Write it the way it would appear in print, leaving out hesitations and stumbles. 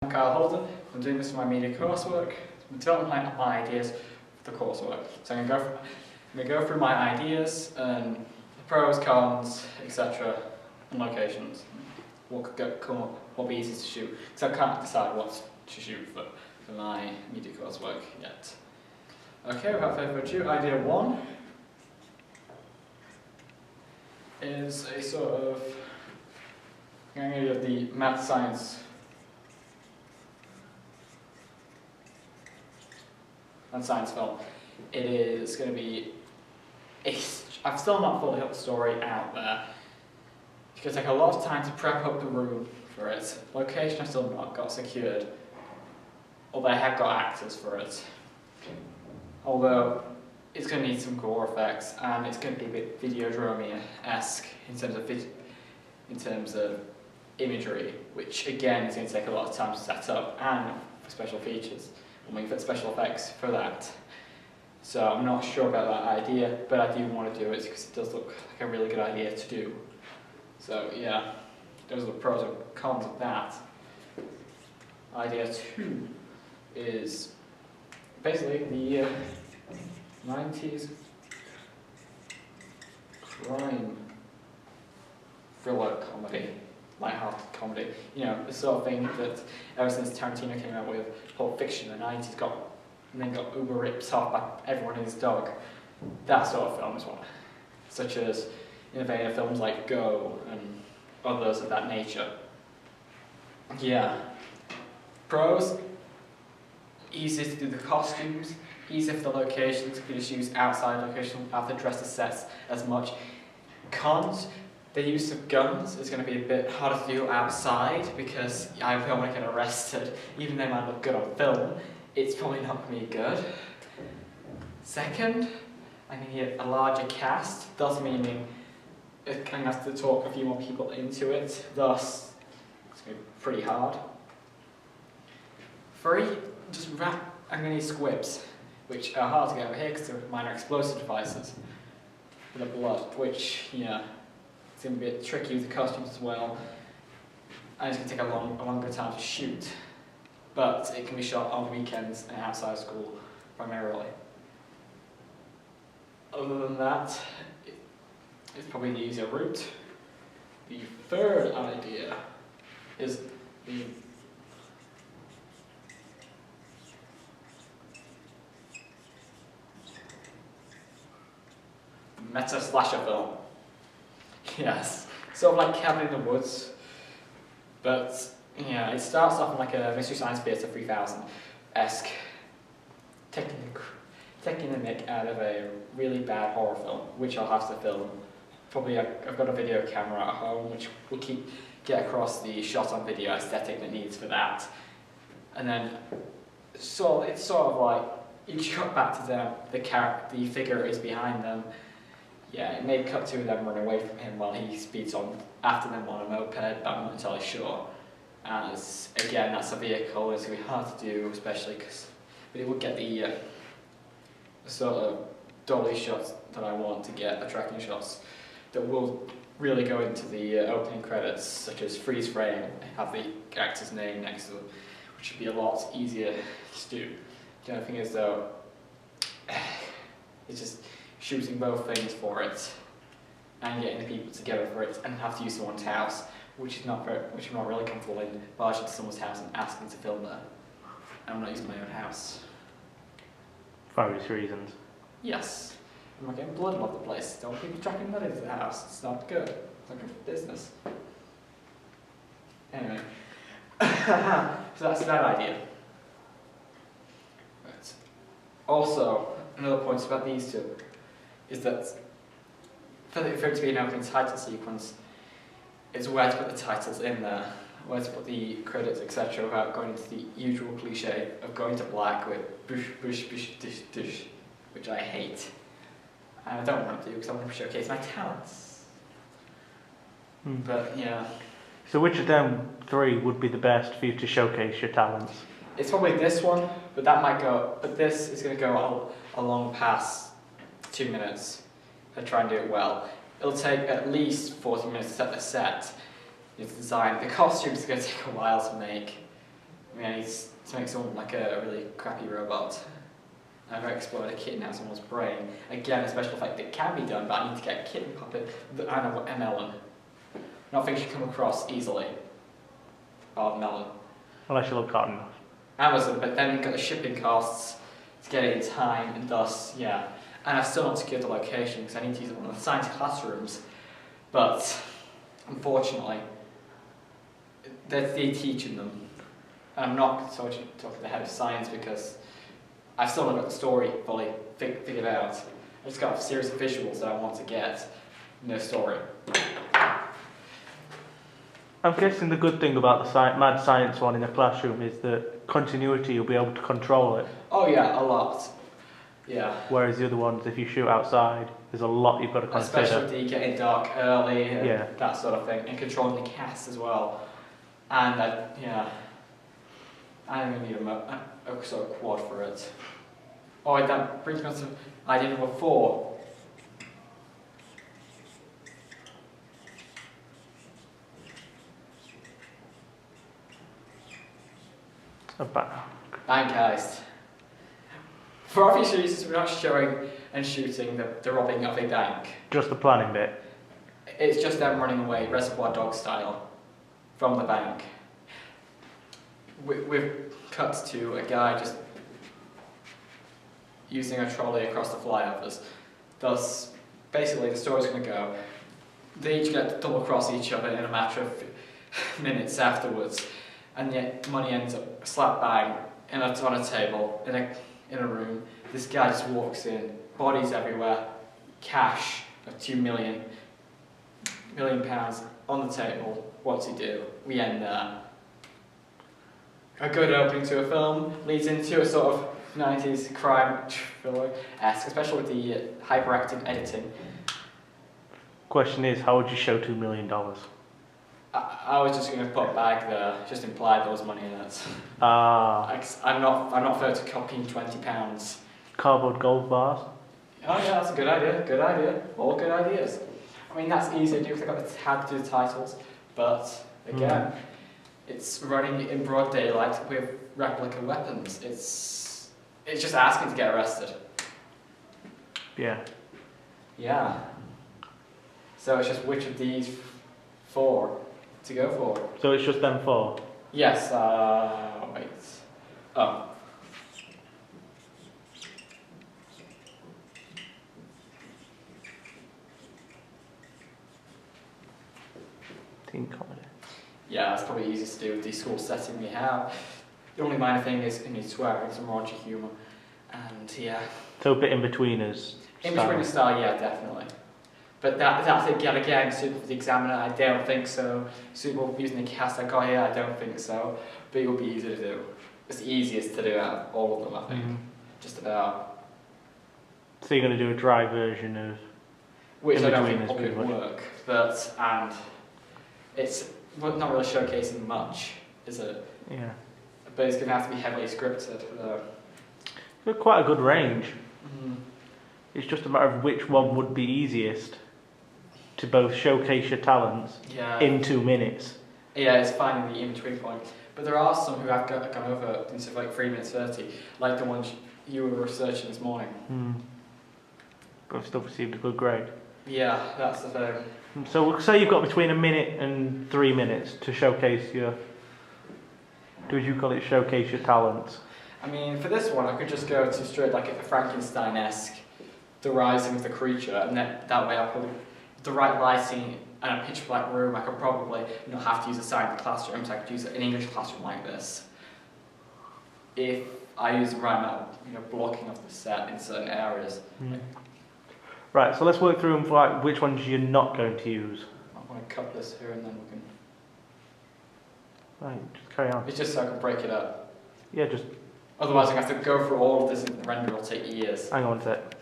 I'm Kyle Holden. I'm doing this for my media coursework. I'm developing my ideas for the coursework. So I'm going to go through my ideas and the pros, cons, etc. and locations. What could come up, what would be easy to shoot. Because I can't decide what to shoot for my media coursework yet. Okay, without further ado, idea one is a sort of, I'm going to do the math science and science film. It is going to be, I've still not fully got the story out there. It's going to take a lot of time to prep up the room for it. Location I've still not got secured, although I have got actors for it. Although it's going to need some gore effects and it's going to be a bit Videodromia-esque in terms of imagery, which again is going to take a lot of time to set up and for special features. We'll make special effects for that. So I'm not sure about that idea, but I do want to do it because it does look like a really good idea to do. So yeah, those are the pros and cons of that. Idea two is basically the 90s crime thriller comedy, light-hearted comedy. You know, the sort of thing that ever since Tarantino came out with Pulp Fiction in the 90s got uber ripped off by everyone and his dog. That sort of film is one. Such as innovative films like Go and others of that nature. Yeah. Pros, easy to do the costumes, easy for the locations, you can just use outside locations, have to dress the sets as much. Cons, the use of guns is going to be a bit harder to do outside because I don't want to get arrested. Even though it might look good on film, it's probably not going to be good. Second, I need a larger cast, thus meaning I'm going to have to talk a few more people into it, thus it's going to be pretty hard. Three, I'm going to need squibs, which are hard to get over here because they're minor explosive devices for the blood, which, yeah, it's going to be a bit tricky with the costumes as well, and it's going to take a longer time to shoot, but it can be shot on weekends and outside of school primarily. Other than that, it's probably the easier route. The third idea is the meta slasher film. Yes, sort of like Cabin in the Woods, but yeah, it starts off in like a Mystery Science Theater 3000-esque, taking the mick out of a really bad horror film, which I'll have to film. Probably I've got a video camera at home, which will get across the shot on video aesthetic that needs for that. And then, so it's sort of like, you cut back to them, the figure is behind them. Yeah, it may cut two of them run away from him while he speeds on after them on a moped, but I'm not entirely sure. As again, that's a vehicle, it's going to be hard to do, especially because, but it would get the sort of dolly shots that I want to get, the tracking shots that will really go into the opening credits, such as freeze frame, have the actor's name next to them, which would be a lot easier to do. The only thing is though, it's just shooting both things for it and getting the people together for it and have to use someone's house, which I'm not really comfortable in, barging to someone's house and asking to film there. I'm not using my own house. Various reasons. Yes. I'm not getting blood all over the place. Don't want people tracking blood into the house. It's not good. It's not good for business. Anyway. So that's that idea. Right. Also, another point about these two is that for it to be an opening title sequence, it's where to put the titles in there, where to put the credits, etc., without going into the usual cliche of going to black with bush, bush, bush, dish, dish, which I hate. And I don't want to do because I want to showcase my talents. But yeah. So which of them three would be the best for you to showcase your talents? It's probably this one, but that might go, but this is going to go a long past 2 minutes. I try and do it well. It'll take at least 40 minutes to set the set. It's design. The costumes are going to take a while to make. I mean, is to make someone like a really crappy robot. I've explored a kitten out someone's brain. Again, a special effect that can be done, but I need to get a kitten puppet and a melon. Not things you come across easily. Or melon. Unless you look hard enough. Amazon, but then you've got the shipping costs to get it in time, and thus, yeah. And I've still not secured the location because I need to use it in one of the science classrooms. But unfortunately, they're teaching them. And I'm not talking to the head of science because I've still not got the story fully figured out. I've just got a series of visuals that I want to get, no story. I'm guessing the good thing about the mad science one in a classroom is that continuity, you'll be able to control it. Oh yeah, a lot. Yeah. Whereas the other ones, if you shoot outside, there's a lot you've got to consider. Especially getting dark early and Yeah. that sort of thing, and controlling the cast as well. And I'm going to need a sort of quad for it. Oh, that brings me on to idea number 4. A bank. Bank heist. For obvious reasons, we're not showing and shooting the robbing of a bank. Just the planning bit. It's just them running away, Reservoir Dog style, from the bank. We've cut to a guy just using a trolley across the flyovers. Thus, basically, the story's going to go. They each get to double cross each other in a matter of minutes afterwards, and yet money ends up slap bang on a table in a room. This guy just walks in, bodies everywhere, cash of £2 million on the table. What's he do? We end there. A good opening to a film leads into a sort of 90s crime thriller-esque, especially with the hyperactive editing. Question is, how would you show $2 million? I was just going to put bag there, just implied there was money in it. Ah. I'm not photocopying £20. Cardboard gold bars? Oh yeah, that's a good idea. Good idea. All good ideas. I mean, that's easy to do because I've got the tag to the titles, but again, it's running in broad daylight with replica weapons. It's just asking to get arrested. Yeah. Yeah. So it's just which of these 4 to go for. So it's just them 4? Yes, wait. Oh. Teen comedy. Yeah, that's probably easiest to do with the school setting we have. The only minor thing is you need swearing, some raunchy humour, and yeah. So a bit in between us. In between the style, yeah, definitely. But that's again suitable for the examiner. I don't think so. Suitable for using the cast I got here. I don't think so. But it will be easy to do. It's the easiest to do out of all of them, I think. Just about. So you're going to do a dry version of. Which I don't think In-Betweeners, probably pretty much. work, and it's not really showcasing much, is it? Yeah. But it's going to have to be heavily scripted. You've got quite a good range. Mm. It's just a matter of which one would be easiest to both showcase your talents Yeah. in 2 minutes. Yeah, it's finding the in-between point. But there are some who have gone over into like 3 minutes 30, like the ones you were researching this morning. But I've still received a good grade. Yeah, that's the thing. So we'll say you've got between 1 minute and 3 minutes to showcase your. Do you call it showcase your talents? I mean, for this one, I could just go to straight like a Frankenstein-esque, the rising of the creature, and that way I'll probably, with the right lighting and a pitch black room, I could probably not have to use a science classroom, so I could use an English classroom like this. If I use the right amount of, blocking of the set in certain areas. Right, so let's work through them for like which ones you're not going to use. I want to cut this here and then we can. Right, just carry on. It's just so I can break it up. Yeah, just Otherwise, I have to go through all of this and render. It'll take years. hang on a sec.